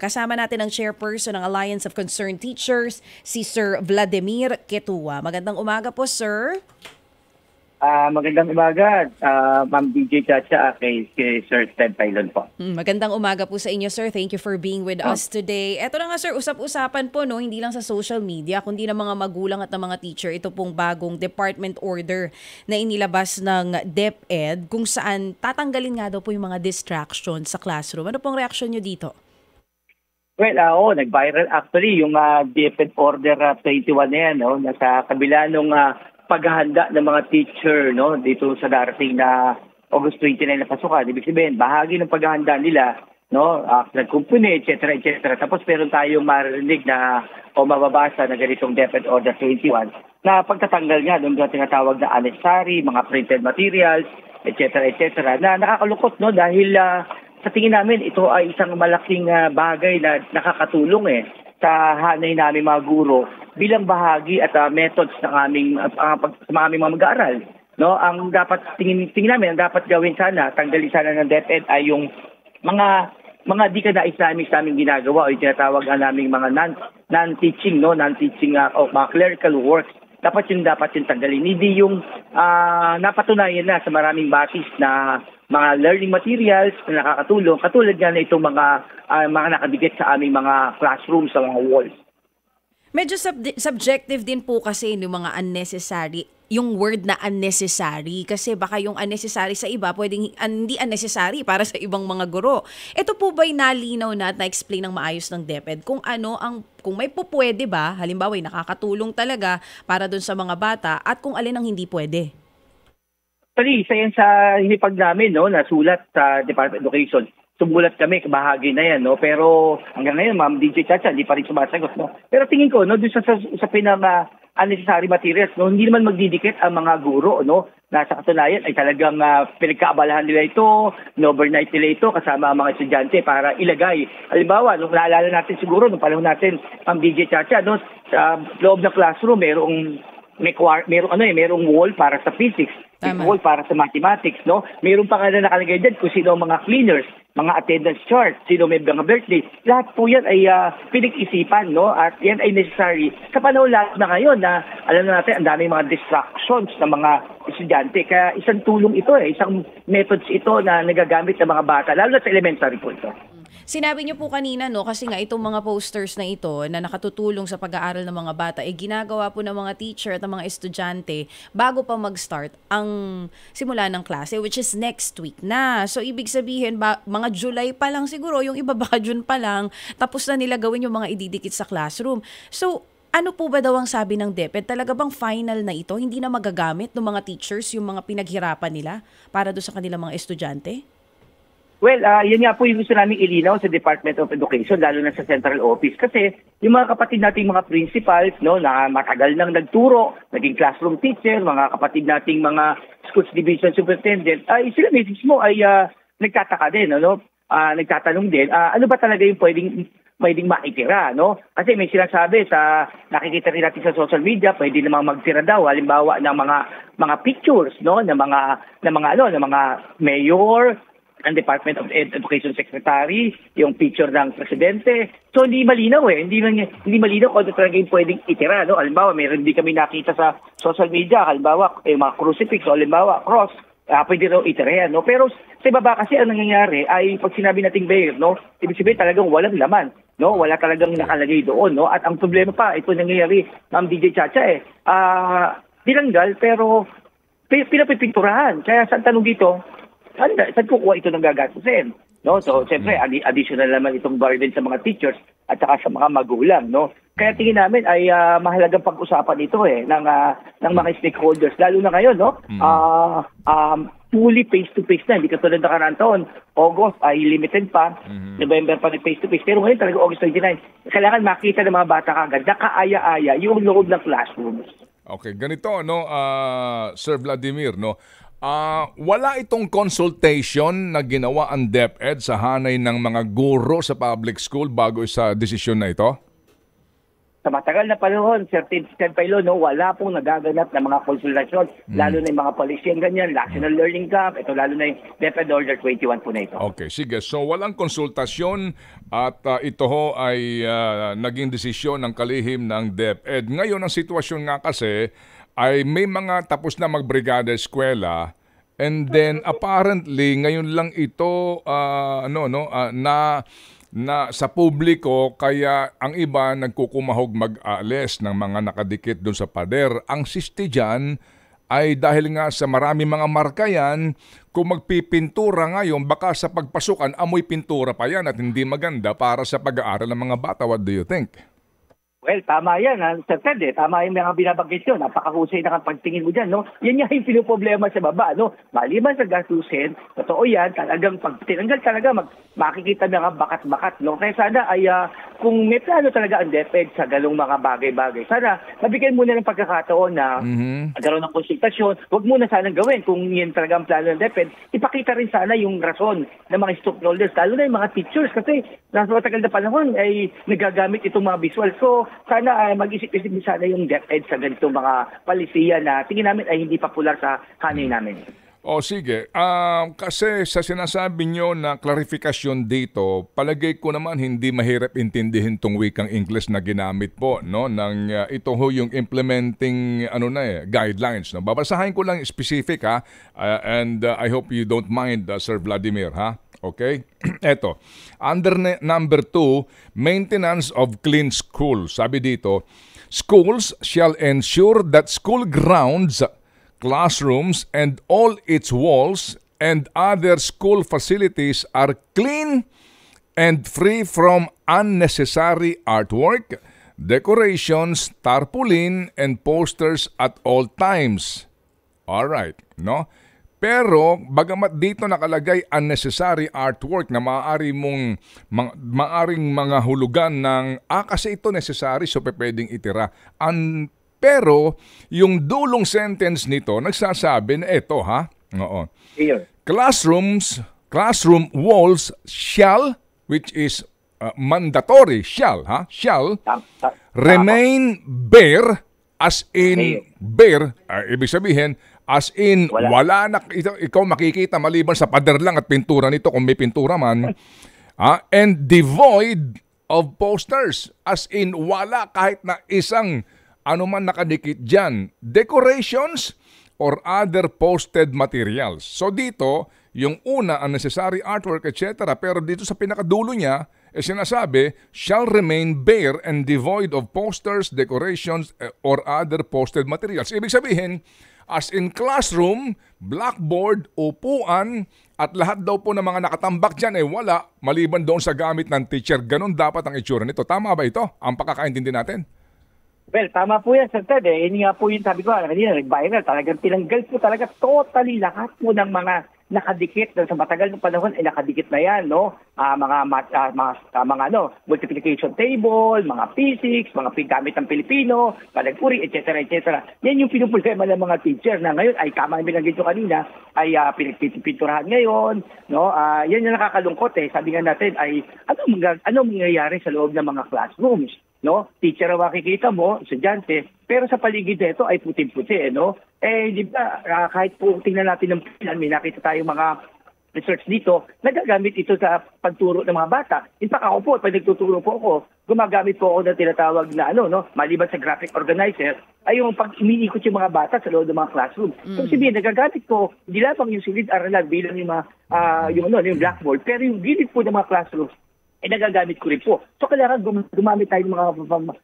Kasama natin ang chairperson ng Alliance of Concerned Teachers, si Sir Vladimir Ketua. Magandang umaga po, sir. Magandang umaga, Ma'am DJ Chacha, kay Sir Ted Tylon po. Magandang umaga po sa inyo, sir. Thank you for being with us today. Eto na nga, sir, usap-usapan po, no, hindi lang sa social media, kundi ng mga magulang at ng mga teacher. Ito pong bagong department order na inilabas ng DepEd kung saan tatanggalin nga daw po yung mga distractions sa classroom. Ano pong reaksyon nyo dito? Well, nag-viral actually yung DepEd Order 21 na yan, no, nasa kabila nung paghahanda ng mga teacher, no, dito sa darating na August 29 na pasukan. Ibig sabihin, bahagi ng paghahanda nila, no, nagkumpuni, etc., etc. Tapos meron tayong marinig na o mababasa na ganitong DepEd Order 21 na pagtatanggal nga ng tinatawag na unnecessary, mga printed materials, etc., etc. na nakakalungkot, no, dahil sa tingin namin ito ay isang malaking bagay na nakakatulong sa hanay namin mga guro bilang bahagi at methods ng aming mga mag-aaral. No, ang dapat tingin namin, ang dapat gawin sana, tanggalin sana ng DepEd ay yung mga di ka na Islamic sa aming ginagawa o yung tinatawag na naming mga non-teaching, no, non-teaching o mga clerical works. Dapat yung tanggalin. Hindi yung napatunayan na sa maraming batis na mga learning materials na nakakatulong, katulad nga na itong mga nakadikit sa aming mga classrooms, sa mga walls. Medyo subjective din po kasi yung mga unnecessary, yung word na unnecessary. Kasi baka yung unnecessary sa iba, pwedeng hindi unnecessary para sa ibang mga guro. Ito po ba'y nalinaw na at na-explain ng maayos ng DepEd kung kung may pupwede ba, halimbawa nakakatulong talaga para dun sa mga bata at kung alin ang hindi pwede? Actually, isa yan sa hinipag namin, no, na sulat sa Department of Education. Sumulat kami, bahagi na yan, no? Pero hanggang ngayon, Ma'am DJ Chacha, hindi pa rin sumasagot, no? Pero tingin ko, no, doon sa unnecessary materials, no, hindi naman magdidikit ang mga guro, no? Na sa katunayan ay talagang pinagkaabalahan nila ito, overnight nila ito kasama ang mga estudyante para ilagay. Halimbawa, nung naalala natin siguro, nung panahon natin, Ma'am DJ Chacha, no, sa loob ng classroom, merong wall para sa physics, wall para sa mathematics, no? Meron pa nga na nakalagay dyan kung sino ang mga cleaners, mga attendance chart, sino may mga birthday. Lahat po yan ay pinag-isipan, no? At yan ay necessary. Sa panahon lahat na ngayon na alam na natin, ang daming mga distractions ng mga estudyante. Kaya isang tulong ito, isang methods ito na nagagamit ng mga bata, lalo na sa elementary po ito. Sinabi niyo po kanina, no, kasi nga itong mga posters na ito na nakatutulong sa pag-aaral ng mga bata, ginagawa po ng mga teacher at ng mga estudyante bago pa mag-start ang simula ng klase, which is next week na. So, ibig sabihin, mga July pa lang siguro, yung iba baka June pa lang, tapos na nila gawin yung mga ididikit sa classroom. So, ano po ba daw ang sabi ng DepEd? Talaga bang final na ito? Hindi na magagamit ng mga teachers yung mga pinaghirapan nila para doon sa kanilang mga estudyante? Well, yan nga po yung gusto namin ilinaw sa Department of Education, lalo na sa Central Office. Kasi yung mga kapatid nating mga principals, no, na matagal nang nagturo, naging classroom teacher, mga kapatid nating mga schools division superintendent, ay sila mismo ay nagtataka din, no? Nagtatanong din, ano ba talaga yung pwedeng maitira, no? Kasi may sinasabi sa nakikita rin natin sa social media, pwede namang magtira daw halimbawa ng mga pictures, no, ng mga mayor, ang Department of Education Secretary, yung picture ng presidente. So hindi malinaw hindi malinaw kung ano talaga yung pwedeng itira, no? Halimbawa, meron din kami nakita sa social media, halimbawa, mga crucifix, o halimbawa, cross, pwede raw itira yan, no? Pero sa baba kasi ang nangyayari ay pag sinabi nating mayor, no, ibig sabihin talagang walang laman, no? Wala talagang nakalagay doon, no? At ang problema pa, ito nangyayari, Ma'am DJ Chacha, tinanggal pero pinapipinturahan. Kaya sa tanong dito, saan kukuha ito ng gagastusin? No? So, siyempre, additional naman itong burden sa mga teachers at saka sa mga magulang, no? Kaya tingin namin ay mahalagang pag-usapan ito ng mga stakeholders, lalo na ngayon, no? Fully face-to-face na, hindi katulad na karang taon. August ay limited pa, November pa rin face-to-face. Pero ngayon talaga August 29. Kailangan makita ng mga bata kagad, nakaaya-aya yung loob ng classrooms. Okay, ganito, no, Sir Vladimir, no? Wala itong consultation na ginawa ang DepEd sa hanay ng mga guro sa public school bago sa desisyon na ito? sa matagal na panahon, Sir Pailo, no, wala pong nagaganap na mga konsultasyon, lalo na yung mga policy ganyan, National Learning Camp, ito lalo na yung DepEd Order 21 po na ito. Okay, sige. So walang konsultasyon at ito ho ay naging desisyon ng kalihim ng DepEd. Ngayon ang sitwasyon nga kasi ay may mga tapos na magbrigada eskwela and then apparently ngayon lang ito na sa publiko kaya ang iba nagkukumahog mag-aales ng mga nakadikit doon sa pader. Ang siste dyan ay dahil nga sa marami mga marka yan, kung magpipintura ngayon, baka sa pagpasukan, amoy pintura pa yan at hindi maganda para sa pag-aaral ng mga bata. What do you think? Well, tama yan, Sir Ted, tama yung mga binabanggit yun. Napakahusay na pagtingin mo dyan, no? Yan nga yung pinoproblema sa baba, no? Maliban sa gastusin, totoo yan, talagang pag tinanggal talaga, makikita na nga bakat-bakat, no? Kaya sana ay, kung may plano talaga ang DepEd sa galong mga bagay-bagay, sana mabigyan muna ng pagkakataon na magkaroon ng konsultasyon. Huwag muna sanang gawin kung yan talaga ang plano ng DepEd. Ipakita rin sana yung rason ng mga stakeholders, lalo na yung mga teachers, kasi nasa matagal na panahon ay nagagamit itong mga visual. So, sana mag-isip-isip sana yung DepEd sa ganitong mga palisiya na tingin namin ay hindi popular sa hanay namin. O sige, kasi sa sinasabi nyo na klarifikasyon dito, palagay ko naman hindi mahirap intindihin tong wikang English na ginamit po, no, ng ito ho yung implementing guidelines, no. Babasahin ko lang specific and I hope you don't mind, Sir Vladimir, ha. Okay? Eto. Under number 2, maintenance of clean schools. Sabi dito, schools shall ensure that school grounds, classrooms, and all its walls and other school facilities are clean and free from unnecessary artwork, decorations, tarpaulin, and posters at all times. All right, no? Pero bagamat dito nakalagay unnecessary artwork na maaring mga hulugan ng kasi ito necessary so pwedeng itira. Pero yung dulong sentence nito nagsasabi na ito Oo. Classroom walls shall, which is mandatory, shall remain bare, as in bare, ibig sabihin as in, wala na, ikaw makikita maliban sa pader lang at pintura nito kung may pintura man. And devoid of posters. As in, wala kahit na isang anuman nakadikit dyan. Decorations or other posted materials. So dito, yung una, unnecessary artwork, etc. Pero dito sa pinakadulo niya, sinasabi, shall remain bare and devoid of posters, decorations, or other posted materials. Ibig sabihin, as in classroom, blackboard, upuan, at lahat daw po ng mga nakatambak dyan wala, maliban doon sa gamit ng teacher. Ganon dapat ang itsura nito. Tama ba ito? Ang pagkakaintindi natin? Well, tama po yan, Sir Ted. Hindi nga po yung sabi ko, kanina, nag-viral. Talagang tinanggal po talaga totally lahat po ng mga nakadikit sa matagal ng panahon ay nakadikit na yan, no? Mga multiplication table, mga physics, mga gamit ng Pilipino, palagpuri, etc. Yan yung pinuproblema ng mga teacher na ngayon ay tama yung binanggit ko kanina ay pinagpinturahan ngayon, no? Yan yung nakakalungkot Sabi nga natin ay ano mangyayari sa loob ng mga classrooms, no? Teacher ang makikita mo, estudyante, pero sa paligid nito ay puti-puti, no? Di ba, kahit po tingnan natin ng plan, may nakita tayong mga research dito, nagagamit ito sa pagturo ng mga bata. In fact, ako po, pag nagtuturo po ako, gumagamit po ako ng tinatawag na maliban sa graphic organizer, ay yung pag iniikot yung mga bata sa loob ng mga classroom. So, sabihin, nagagamit ko, hindi lamang yung silid-aralan bilang yung yung blackboard, pero yung gilid po ng mga classrooms, nagagamit ko rin po. So, kailangan gumamit tayo ng mga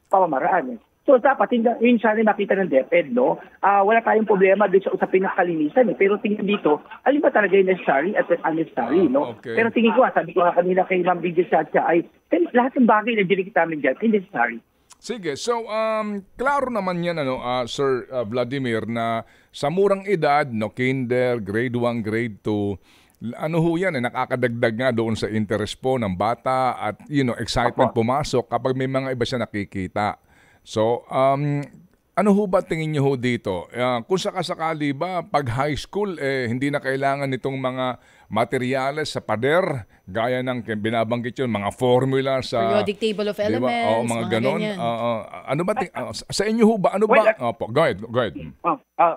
pamamaraan. So, dapat, yun sana makita ng DepEd, no? Wala tayong problema doon sa usapin ng kalinisan, pero tingin dito, alin ba talaga yung necessary at unnecessary, no? Okay. Pero tingin ko, sabi ko nga kanina kay Ma'am Bigel Satcha, ay lahat ng bagay na dinikit namin dyan, necessary. Sige, so klaro naman yan Sir Vladimir, na sa murang edad, kinder, grade 1, grade 2, yan nakakadagdag nga doon sa interest po ng bata at excitement pumasok kapag may mga iba siya nakikita. So, ano ho ba tingin niyo ho dito? Kung sakasakali ba pag high school hindi na kailangan nitong mga materyales sa pader, gaya ng binabanggit yun, mga formula sa... Periodic table of Di ba? elements, Oo, mga ganon. ganyan. Ano ba, sa inyo ho ba? Ano ba? Opo, go ahead.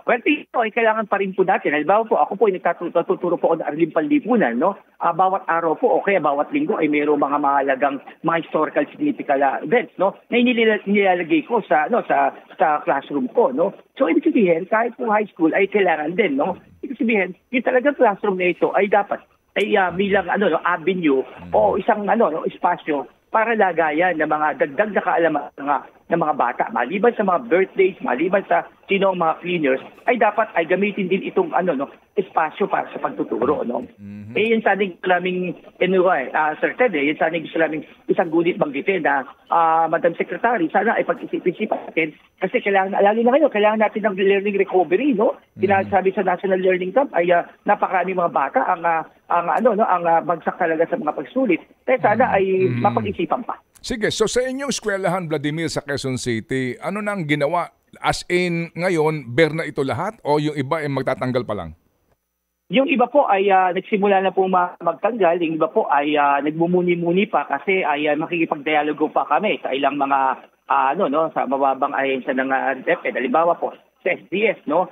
Well, ito ay kailangan pa rin po natin. Halimbawa po, ako po ay nagtuturo po ako ng Arlim Panlipunan, no? Bawat araw po o kaya bawat linggo ay mayroong mga mahalagang mga historical significant events, no? Na nilalagay ko sa classroom ko, no? So ibig sabihin, kahit po high school ay kailangan din, no? Ibig sabihin, yung talagang classroom na ito ay dapat bilang avenue o isang espasyo para lagayan ng mga dagdag na kaalaman ng mga bata. Maliban sa mga birthdays, maliban sa sino ang mga cleaners, ay dapat ay gamitin din itong espasyo para sa pagtuturo, no? Yan sana gusto naming Sir Ted, yan sana gusto naming isang gunit banggitin na Madam Secretary, sana ay pag-isip-isipan natin kasi kailangan, lalo na ngayon, kailangan natin ng learning recovery, no? Sinasabi sa National Learning Camp ay napakaraming mga bata ang bagsak talaga sa mga pagsulit. Kaya sana ay mapag-isipan pa. Sige, so sa inyong eskwelahan, Vladimir, sa Quezon City, ano nang ginawa? As in, ngayon, bare na ito lahat o yung iba ay magtatanggal pa lang? Yung iba po ay nagsimula na po magtanggal, yung iba po ay nagmumuni-muni pa kasi ay makikipag-dialogo pa kami sa ilang mga sa mababang ahensya ng DepEd. Halimbawa po, sa SDS, no?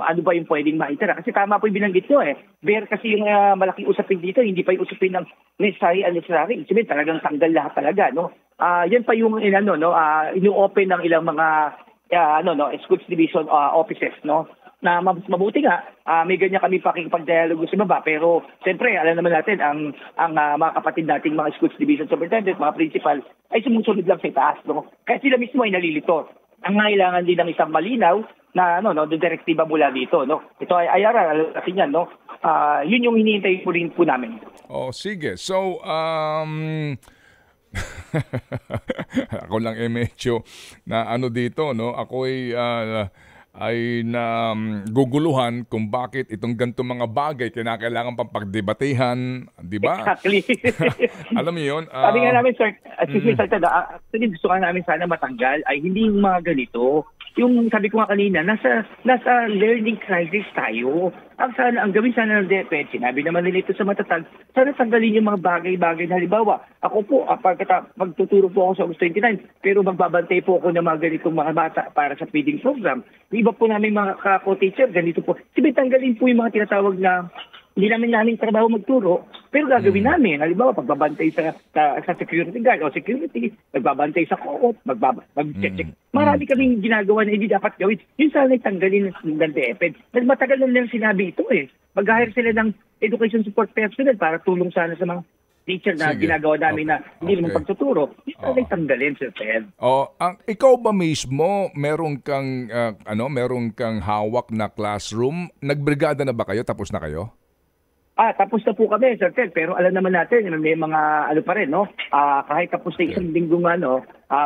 Ano ba yung pwedeng maitira? Kasi tama po yung binanggit nyo Bare kasi yung malaking usapin dito, hindi pa yung usapin ng necessary, unnecessary. Sabihin, talagang tanggal lahat talaga, no? Yan pa yung ino-open ng ilang mga schools division offices, no? Na mabuti nga, may ganyan kami pakikipag-dialogo sa baba. Pero, siyempre, alam naman natin, ang mga kapatid nating mga schools division superintendent, mga principal, ay sumusunod lang sa itaas, no? Kaya sila mismo ay nalilito. Ang kailangan din ng isang malinaw na direktiba mula dito, no? Ito ay ayaran kasi yan, no? Yun yung hinihintay po rin po namin. Oh, sige. So, ako lang medyo na dito, no? Ako ay na guguluhan kung bakit itong ganito mga bagay kinakailangan pang pagdebatehan, di ba? Exactly. Alam niyo yun? Sabi nga namin, sir, actually gusto nga namin sana matanggal ay hindi yung mga ganito. Yung sabi ko nga kanina, nasa learning crisis tayo. Ang gawin sana ng DepEd, sinabi naman nila ito sa matatag, sana tanggalin yung mga bagay-bagay na halimbawa. Ako po, magtuturo po ako sa August 29, pero magbabantay po ako ng mga ganitong mga bata para sa feeding program. Yung iba po namin mga kako-teacher, ganito po. Sabi, tanggalin po yung mga tinatawag na hindi namin trabaho magturo, pero gagawin namin. Halimbawa, pagbabantay sa security guard o security, magbabantay sa co-op, mag-check. Marami kaming ginagawa na hindi dapat gawin. Yun sana tanggalin ng DepEd. Matagal na nilang sinabi ito Mag-hire sila ng education support personnel para tulong sana sa mga teacher na ginagawa namin na hindi naman pagtuturo. Yun sana tanggalin, Sir Ted. Ikaw ba mismo, meron kang hawak na classroom? Nagbrigada na ba kayo? Tapos na kayo? Tapos na po kami, Sir Ted, pero alam naman natin, may mga pa rin, no? Kahit tapos na isang linggong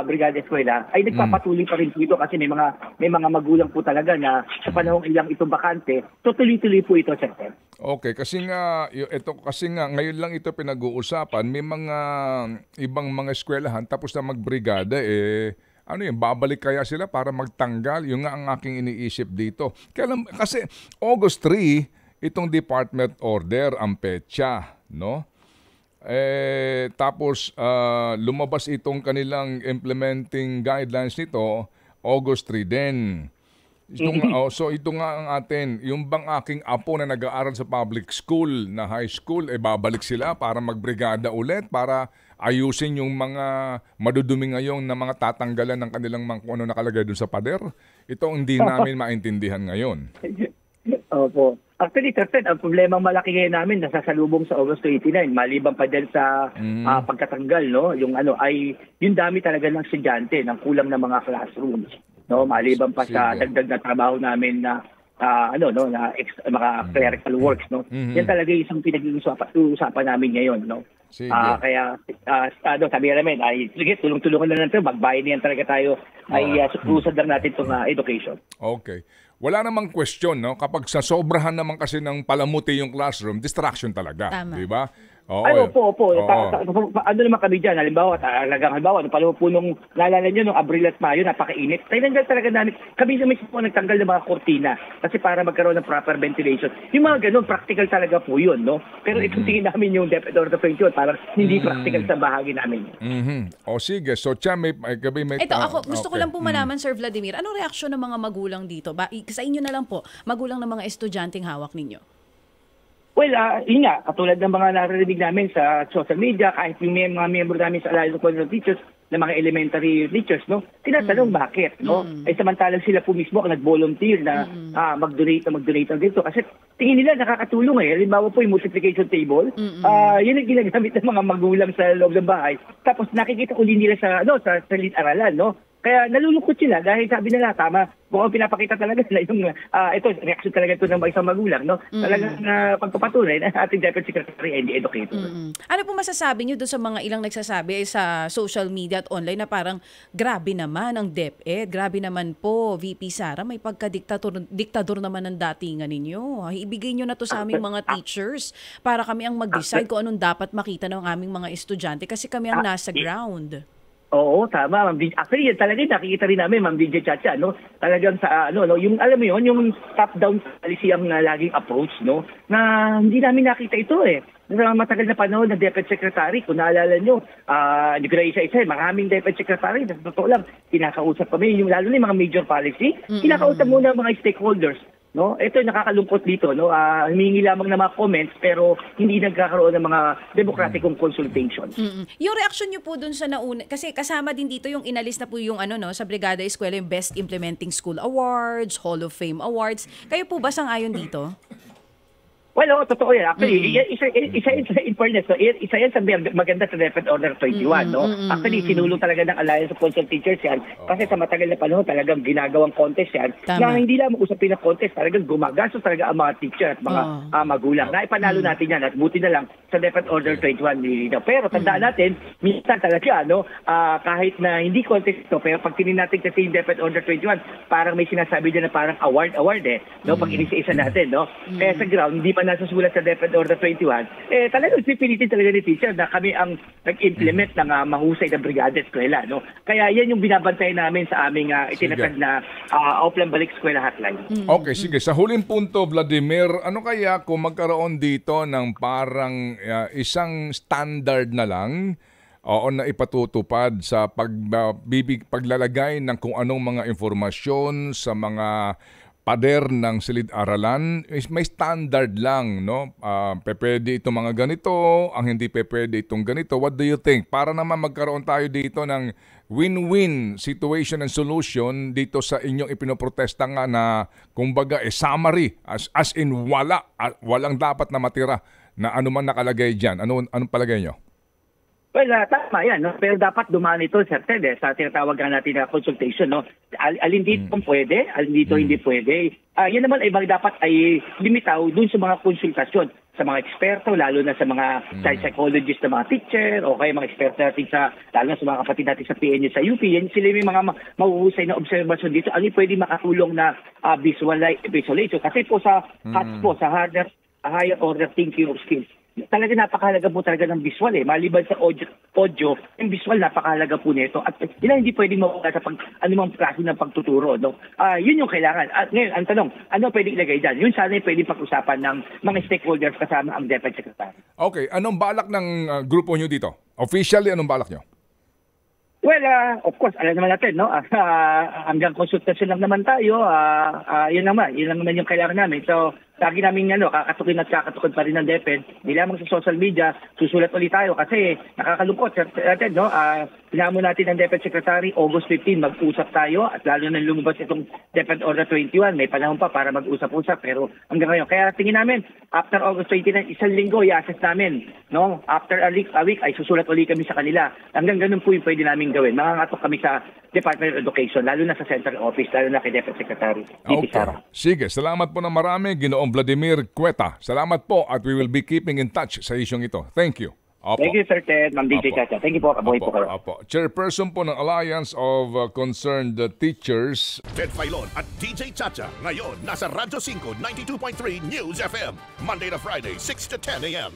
Brigada Eskwela, ay nagpapatuloy pa rin dito kasi may mga magulang po talaga na sa panahong ilang ito bakante, tuloy-tuloy po ito, Sir Ted. Okay, kasi nga ngayon lang ito pinag-uusapan, may mga ibang mga eskwelahan tapos na magbrigada babalik kaya sila para magtanggal? Yung nga ang aking iniisip dito. Kasi August 3 itong department order ang petsa, no? Tapos lumabas itong kanilang implementing guidelines nito August 3 din. So ito nga ang atin, yung bang aking apo na nag-aaral sa public school, na high school, babalik sila para magbrigada ulit para ayusin yung mga madudumi ngayon na mga tatanggalan ng kanilang kung ano nakalagay dun sa pader. Ito hindi namin maintindihan ngayon. Opo. Actually, Sir Ted, ang problema malaki ngayon namin nasasalubong sa August 29, maliban pa dyan sa pagkatanggal, no? Yung yung dami talaga ng estudyante, ng kulang na mga classrooms, no? Maliban pa sa dagdag na trabaho namin na mga clerical works, no? Yan talaga isang pinag-uusapan namin ngayon, no? Kaya sabi namin sige, tulong-tulungan na lang tayo, magbayad niyan talaga tayo, susad lang natin itong education. Okay. Wala namang question, no? Kapag sa sobrahan naman kasi ng palamuti yung classroom, distraction talaga, di ba? Oo. Ay, opo. Oo. Ano naman kami dyan? Halimbawa, ano pala po nung naalala nyo, nung Abril at Mayo, napakainit. Tinanggal talaga namin. Kami sa mismo nagtanggal ng mga kortina kasi para magkaroon ng proper ventilation. Yung mga ganun, practical talaga po yun, no? Pero itong tingin namin yung DepEd Order 21, parang hindi practical sa bahagi namin. O sige, so Cha, may Ito, ako, gusto ko okay. lang po malaman, Sir Vladimir, anong reaksyon ng mga magulang dito? Sa inyo na lang po, magulang ng mga estudyanteng hawak ninyo? Well, yun nga, katulad ng mga naririnig namin sa social media, kahit yung mga miyembro namin sa Alliance of College Teachers, ng mga elementary teachers, no? Tinatanong bakit, no? Ay samantalang sila po mismo ang nag-volunteer na mag-donate ng dito. Kasi tingin nila nakakatulong eh. Halimbawa po yung multiplication table, yun ang ginagamit ng mga magulang sa loob ng bahay. Tapos nakikita uli nila sa silid-aralan, no? Kaya nalulungkot sila dahil sabi nila, tama, mukhang pinapakita talaga sila yung, ito, reaction talaga ito ng isang magulang, no? Talagang pagpapatunay na ating Deputy Secretary and the Educator. Ano po masasabi niyo doon sa mga ilang nagsasabi sa social media at online na parang grabe naman ang DepEd, grabe naman po, VP Sara, may pagka-diktador naman ang datingan ninyo. Ibigay niyo na to sa aming mga teachers para kami ang mag-decide kung anong dapat makita ng aming mga estudyante kasi kami ang nasa ground. Oo, tama, Ma'am DJ. Actually, yan talaga nakikita rin namin, Ma'am DJ Chacha, no? Talagang sa yung alam mo yung top-down policy ang laging approach, no? Na hindi namin nakita ito eh. Sa matagal na panahon ng DepEd Secretary, kung naalala nyo, hindi ko na isa-isa, maraming DepEd Secretary, na totoo lang, kinakausap kami, yung lalo na yung mga major policy, kinakausap muna mga stakeholders. No, ito nakakalungkot dito, no. Humingi lamang ng mga comments pero hindi nagkakaroon ng mga democratic consultation. Yung reaction niyo po dun sa nauna kasi kasama din dito yung inalis na po yung sa Brigada Eskwela yung Best Implementing School Awards, Hall of Fame Awards. Kayo po ba sang-ayon dito? Well, totoo yan. Actually, isa in fairness, no? Isa yan sa maganda sa DepEd Order 21, no? Actually, sinulong talaga ng Alliance of Concerned Teachers yan kasi sa matagal na panahon talagang ginagawang contest yan. Na hindi lang usapin ng contest, talagang gumagastos talaga ang mga teacher at mga magulang. Na ipanalo natin yan at buti na lang sa DepEd Order 21 nilinaw. Pero tandaan natin, minsan talaga, no? Kahit na hindi contest ito, pero pag tinin natin kasi yung DepEd Order 21, parang may sinasabi dyan na parang award eh, no? Pag inisa-isa natin, no? Kaya sa ground, hindi pa nasusulat sa DepEd Order 21, talagang pipilitin talaga ni teacher na kami ang nag-implement ng mahusay na brigada eskwela, no? Kaya yan yung binabantay namin sa aming itinatag na Offline Balik Eskwela Hotline. Okay, sige. Sa huling punto, Vladimir, ano kaya kung magkaroon dito ng parang isang standard na lang na ipatutupad sa paglalagay ng kung anong mga informasyon sa mga pader ng silid-aralan, may standard lang, no? Pwede itong mga ganito, ang hindi pwede itong ganito. What do you think? Para naman magkaroon tayo dito ng win-win situation and solution dito sa inyong ipinoprotesta nga na, kumbaga, summary, as in walang dapat na matira na ano man nakalagay dyan. Anong palagay nyo? Well, tama yan, no? Pero dapat dumaan ito sa tinatawag natin na consultation, no? Alin dito pwede, alin dito hindi pwede. Yan naman ay dapat ay limitaw dun sa mga konsultasyon sa mga eksperto, lalo na sa mga child psychologist na mga teacher, o kaya mga eksperto natin lalo na sa mga kapatid natin sa PNU sa UP. Yan sila may mga mahuhusay na obserbasyon dito. Ano pwede makatulong na visualization? Kasi po sa HATS po, sa higher order thinking of skills, talaga napakahalaga po talaga ng visual eh. Maliban sa audio, yung visual napakahalaga po nito. At yun hindi pwedeng mawala sa anumang klase ng pagtuturo, no? Yun yung kailangan. At ngayon, ang tanong, ano pwedeng ilagay dyan? Yun sana yung pwedeng pag-usapan ng mga stakeholders kasama ang DepEd Secretary. Okay, anong balak ng grupo nyo dito? Officially, anong balak nyo? Well, of course, alam naman natin, no? Hanggang konsultasyon lang naman tayo. Yun lang naman yung kailangan namin. So, lagi namin kakatukin at kakatukin pa rin ng DepEd. Hindi lamang sa social media, susulat ulit tayo kasi nakakalungkot natin, no? Pinamo natin ng DepEd Secretary, August 15, mag-usap tayo at lalo na lumabas itong DepEd Order 21, may panahon pa para mag-usap-usap pero hanggang ngayon. Kaya tingin namin, after August 29, isang linggo, i-assess namin, no? After a week, ay susulat ulit kami sa kanila. Hanggang ganun po yung pwede namin gawin. Mangangatok kami sa Department of Education, lalo na sa Central Office, lalo na kay DepEd Secretary. Okay. Sige, salamat po ng marami, Ginoong Vladimir Cueta. Salamat po at we will be keeping in touch sa isyong ito. Thank you. Opo. Thank you, Sir Ted. Ma'am DJ Chacha. Thank you po. Kabuhay po kayo. Chairperson po ng Alliance of Concerned Teachers. Ted Filon at DJ Chacha. Ngayon, nasa Radyo 5, 92.3 News FM. Monday to Friday, 6 to 10 a.m.